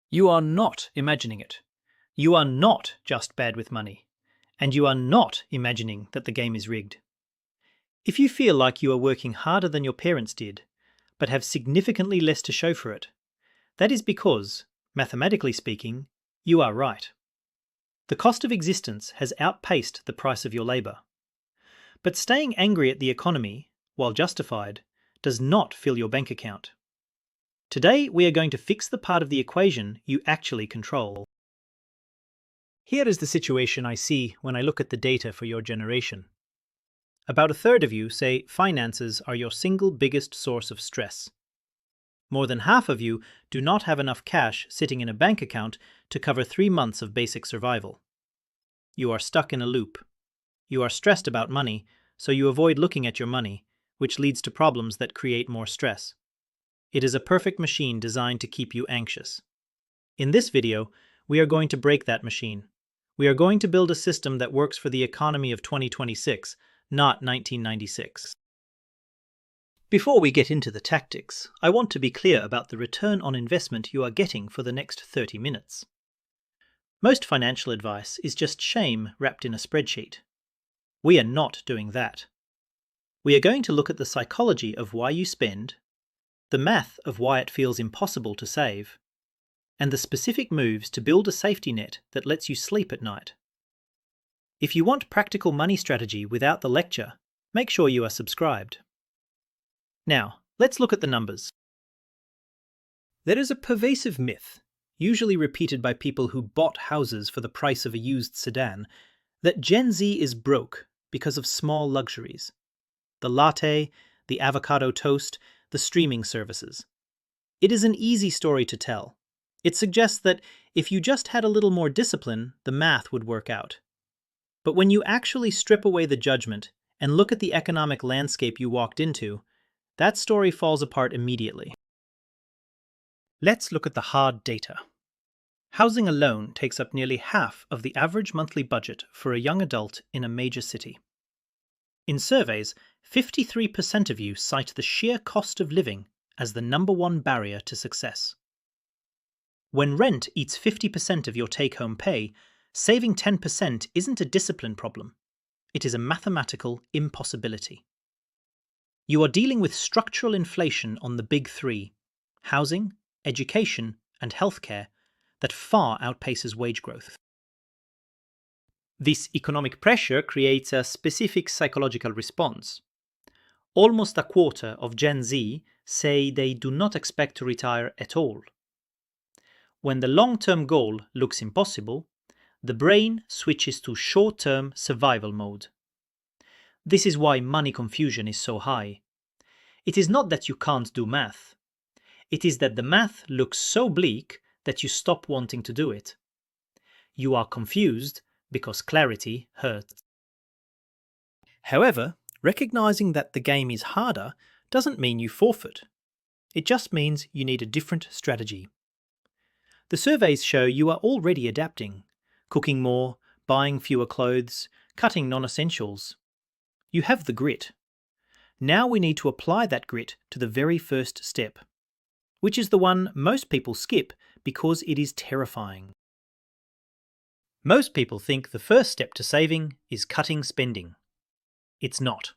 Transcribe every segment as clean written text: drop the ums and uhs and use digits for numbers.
You are not imagining it. You are not just bad with money. And you are not imagining that the game is rigged. If you feel like you are working harder than your parents did, but have significantly less to show for it, that is because, mathematically speaking, you are right. The cost of existence has outpaced the price of your labour. But staying angry at the economy, while justified, does not fill your bank account. Today, we are going to fix the part of the equation you actually control. Here is the situation I see when I look at the data for your generation. About a third of you say finances are your single biggest source of stress. More than half of you do not have enough cash sitting in a bank account to cover 3 months of basic survival. You are stuck in a loop. You are stressed about money, so you avoid looking at your money, which leads to problems that create more stress. It is a perfect machine designed to keep you anxious. In this video, we are going to break that machine. We are going to build a system that works for the economy of 2026, not 1996. Before we get into the tactics, I want to be clear about the return on investment you are getting for the next 30 minutes. Most financial advice is just shame wrapped in a spreadsheet. We are not doing that. We are going to look at the psychology of why you spend, the math of why it feels impossible to save, and the specific moves to build a safety net that lets you sleep at night. If you want practical money strategy without the lecture, make sure you are subscribed. Now, let's look at the numbers. There is a pervasive myth, usually repeated by people who bought houses for the price of a used sedan, that Gen Z is broke because of small luxuries. The latte, the avocado toast, the streaming services. It is an easy story to tell. It suggests that if you just had a little more discipline, the math would work out. But when you actually strip away the judgment and look at the economic landscape you walked into, that story falls apart immediately. Let's look at the hard data. Housing alone takes up nearly half of the average monthly budget for a young adult in a major city. In surveys, 53% of you cite the sheer cost of living as the #1 barrier to success. When rent eats 50% of your take-home pay, saving 10% isn't a discipline problem. It is a mathematical impossibility. You are dealing with structural inflation on the big three: housing, education, and healthcare, that far outpaces wage growth. This economic pressure creates a specific psychological response. Almost a quarter of Gen Z say they do not expect to retire at all. When the long-term goal looks impossible, the brain switches to short-term survival mode. This is why money confusion is so high. It is not that you can't do math. It is that the math looks so bleak that you stop wanting to do it. You are confused because clarity hurts. However, recognizing that the game is harder doesn't mean you forfeit. It just means you need a different strategy. The surveys show you are already adapting, cooking more, buying fewer clothes, cutting non-essentials. You have the grit. Now we need to apply that grit to the very first step, which is the one most people skip because it is terrifying. Most people think the first step to saving is cutting spending. It's not.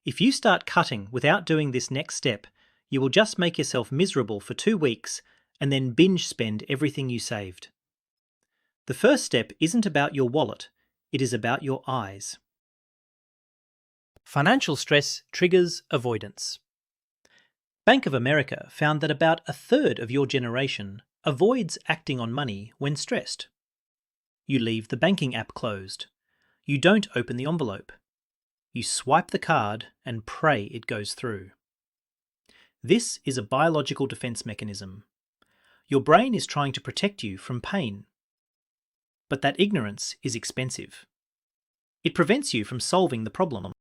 If you start cutting without doing this next step, you will just make yourself miserable for 2 weeks and then binge spend everything you saved. The first step isn't about your wallet, it is about your eyes. Financial stress triggers avoidance. Bank of America found that about a third of your generation avoids acting on money when stressed. You leave the banking app closed. You don't open the envelope. You swipe the card and pray it goes through. This is a biological defense mechanism. Your brain is trying to protect you from pain. But that ignorance is expensive. It prevents you from solving the problem.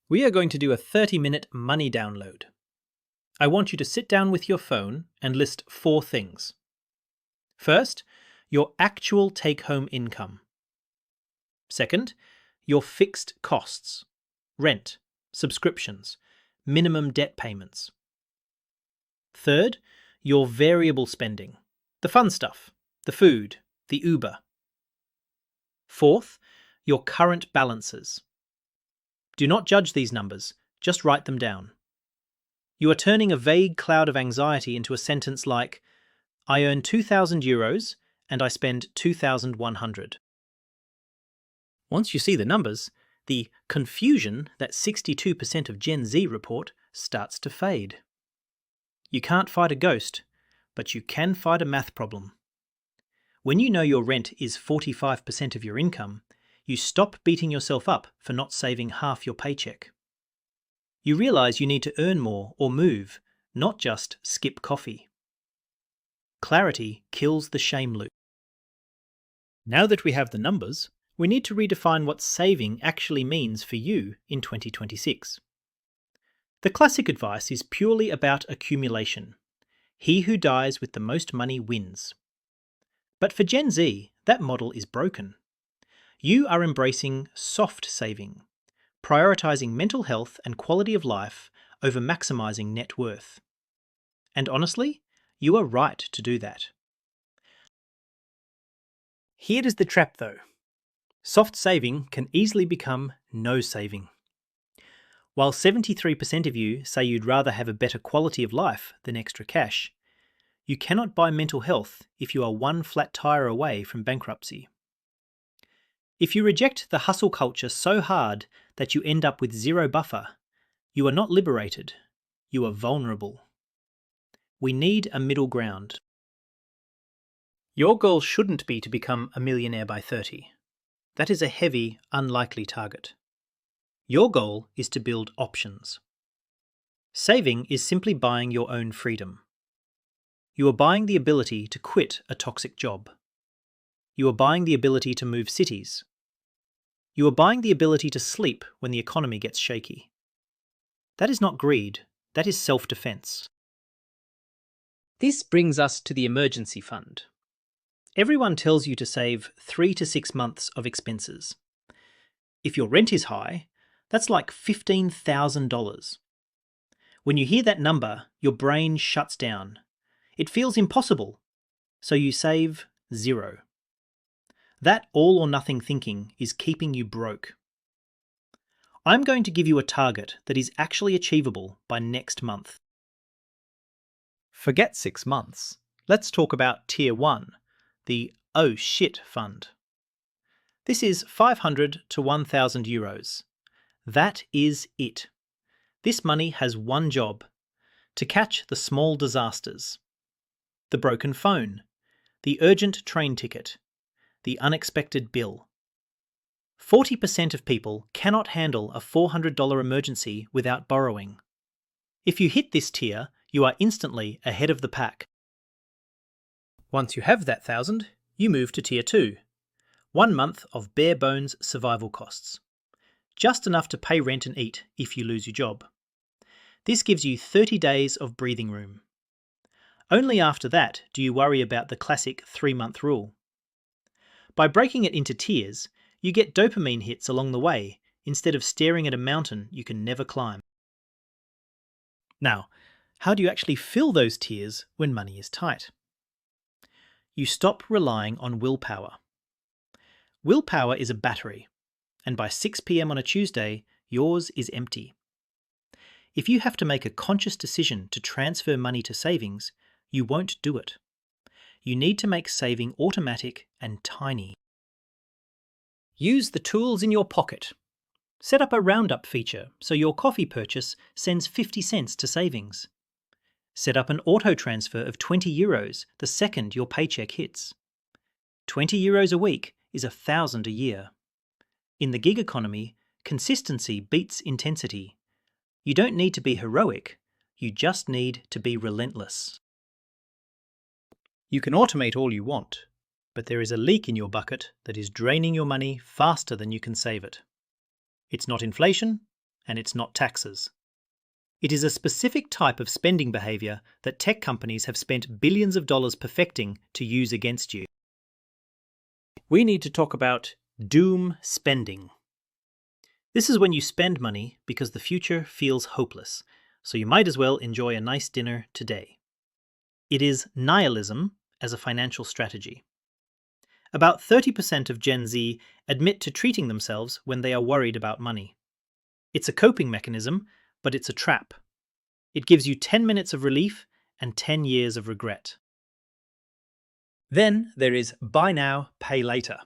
We are going to do a 30-minute money download. I want you to sit down with your phone and list 4 things. First, your actual take-home income. Second, your fixed costs: rent, subscriptions, minimum debt payments. Third, your variable spending, the fun stuff, the food, the Uber. Fourth, your current balances. Do not judge these numbers, just write them down. You are turning a vague cloud of anxiety into a sentence like, I earn €2,000 and I spend 2,100. Once you see the numbers, the confusion that 62% of Gen Z report starts to fade. You can't fight a ghost, but you can fight a math problem. When you know your rent is 45% of your income, you stop beating yourself up for not saving half your paycheck. You realize you need to earn more or move, not just skip coffee. Clarity kills the shame loop. Now that we have the numbers, we need to redefine what saving actually means for you in 2026. The classic advice is purely about accumulation. He who dies with the most money wins. But for Gen Z, that model is broken. You are embracing soft saving, prioritizing mental health and quality of life over maximizing net worth. And honestly, you are right to do that. Here is the trap though. Soft saving can easily become no saving. While 73% of you say you'd rather have a better quality of life than extra cash, you cannot buy mental health if you are one flat tire away from bankruptcy. If you reject the hustle culture so hard that you end up with zero buffer, you are not liberated, you are vulnerable. We need a middle ground. Your goal shouldn't be to become a millionaire by 30. That is a heavy, unlikely target. Your goal is to build options. Saving is simply buying your own freedom. You are buying the ability to quit a toxic job. You are buying the ability to move cities. You are buying the ability to sleep when the economy gets shaky. That is not greed, that is self-defense. This brings us to the emergency fund. Everyone tells you to save 3 to 6 months of expenses. If your rent is high, that's like $15,000. When you hear that number, your brain shuts down. It feels impossible, so you save zero. That all or nothing thinking is keeping you broke. I'm going to give you a target that is actually achievable by next month. Forget 6 months. Let's talk about Tier 1, the oh shit fund. This is 500 to 1,000 euros. That is it. This money has one job: to catch the small disasters. The broken phone, the urgent train ticket, the unexpected bill. 40% of people cannot handle a $400 emergency without borrowing. If you hit this tier, you are instantly ahead of the pack. Once you have that 1,000, you move to Tier 2. 1 month of bare bones survival costs. Just enough to pay rent and eat if you lose your job. This gives you 30 days of breathing room. Only after that do you worry about the classic 3-month rule. By breaking it into tiers, you get dopamine hits along the way instead of staring at a mountain you can never climb. Now, how do you actually fill those tiers when money is tight? You stop relying on willpower. Willpower is a battery, and by 6 p.m. on a Tuesday, yours is empty. If you have to make a conscious decision to transfer money to savings, you won't do it. You need to make saving automatic and tiny. Use the tools in your pocket. Set up a roundup feature so your coffee purchase sends 50 cents to savings. Set up an auto transfer of €20 the second your paycheck hits. €20 a week is 1,000 a year. In the gig economy, consistency beats intensity. You don't need to be heroic, you just need to be relentless. You can automate all you want, but there is a leak in your bucket that is draining your money faster than you can save it. It's not inflation, and it's not taxes. It is a specific type of spending behavior that tech companies have spent billions of dollars perfecting to use against you. We need to talk about doom spending. This is when you spend money because the future feels hopeless, so you might as well enjoy a nice dinner today. It is nihilism as a financial strategy. About 30% of Gen Z admit to treating themselves when they are worried about money. It's a coping mechanism, but it's a trap. It gives you 10 minutes of relief and 10 years of regret. Then there is buy now, pay later.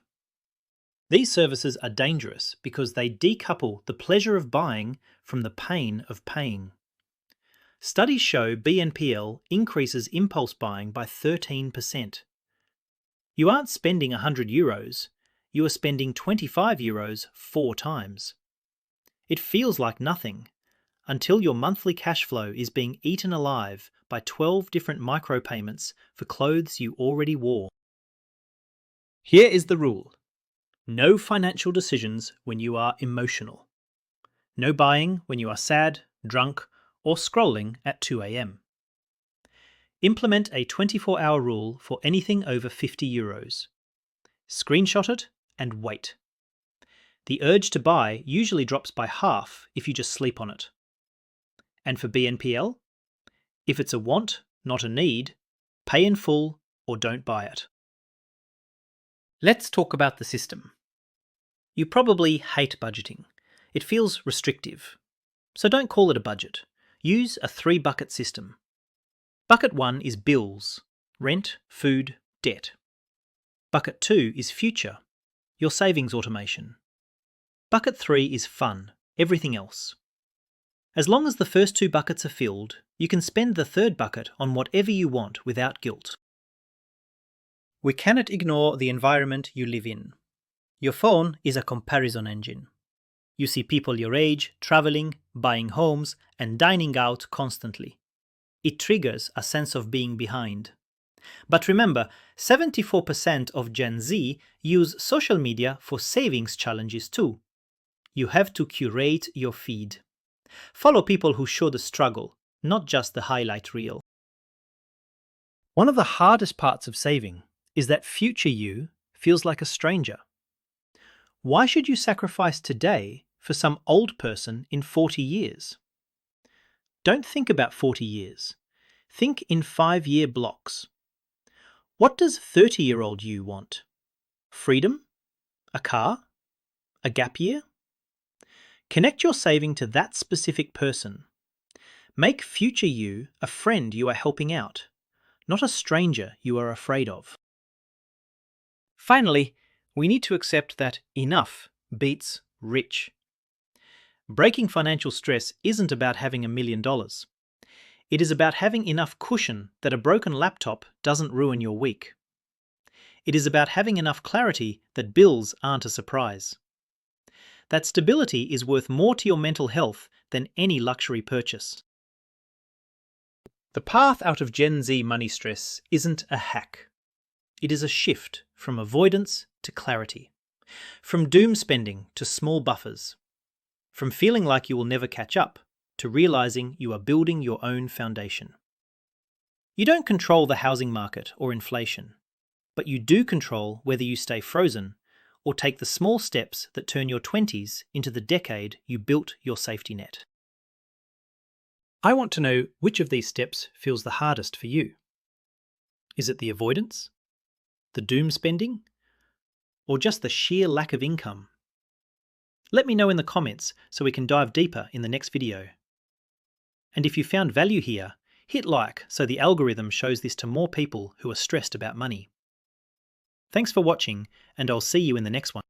These services are dangerous because they decouple the pleasure of buying from the pain of paying. Studies show BNPL increases impulse buying by 13%. You aren't spending €100, you are spending €25 4 times. It feels like nothing until your monthly cash flow is being eaten alive by 12 different micropayments for clothes you already wore. Here is the rule. No financial decisions when you are emotional. No buying when you are sad, drunk, or scrolling at 2 a.m. Implement a 24-hour rule for anything over €50. Screenshot it and wait. The urge to buy usually drops by half if you just sleep on it. And for BNPL, if it's a want, not a need, pay in full or don't buy it. Let's talk about the system. You probably hate budgeting. It feels restrictive. So don't call it a budget. Use a 3-bucket system. Bucket 1 is bills, rent, food, debt. Bucket 2 is future, your savings automation. Bucket 3 is fun, everything else. As long as the first 2 buckets are filled, you can spend the 3rd bucket on whatever you want without guilt. We cannot ignore the environment you live in. Your phone is a comparison engine. You see people your age traveling, buying homes, and dining out constantly. It triggers a sense of being behind. But remember, 74% of Gen Z use social media for savings challenges too. You have to curate your feed. Follow people who show the struggle, not just the highlight reel. One of the hardest parts of saving is that future you feels like a stranger. Why should you sacrifice today for some old person in 40 years? Don't think about 40 years. Think in 5-year blocks. What does 30-year-old you want? Freedom? A car? A gap year? Connect your saving to that specific person. Make future you a friend you are helping out, not a stranger you are afraid of. Finally, we need to accept that enough beats rich. Breaking financial stress isn't about having $1 million. It is about having enough cushion that a broken laptop doesn't ruin your week. It is about having enough clarity that bills aren't a surprise. That stability is worth more to your mental health than any luxury purchase. The path out of Gen Z money stress isn't a hack. It is a shift from avoidance to clarity, from doom spending to small buffers, from feeling like you will never catch up to realizing you are building your own foundation. You don't control the housing market or inflation, but you do control whether you stay frozen or take the small steps that turn your 20s into the decade you built your safety net. I want to know which of these steps feels the hardest for you. Is it the avoidance, the doom spending, or just the sheer lack of income? Let me know in the comments so we can dive deeper in the next video. And if you found value here, hit like so the algorithm shows this to more people who are stressed about money. Thanks for watching, and I'll see you in the next one.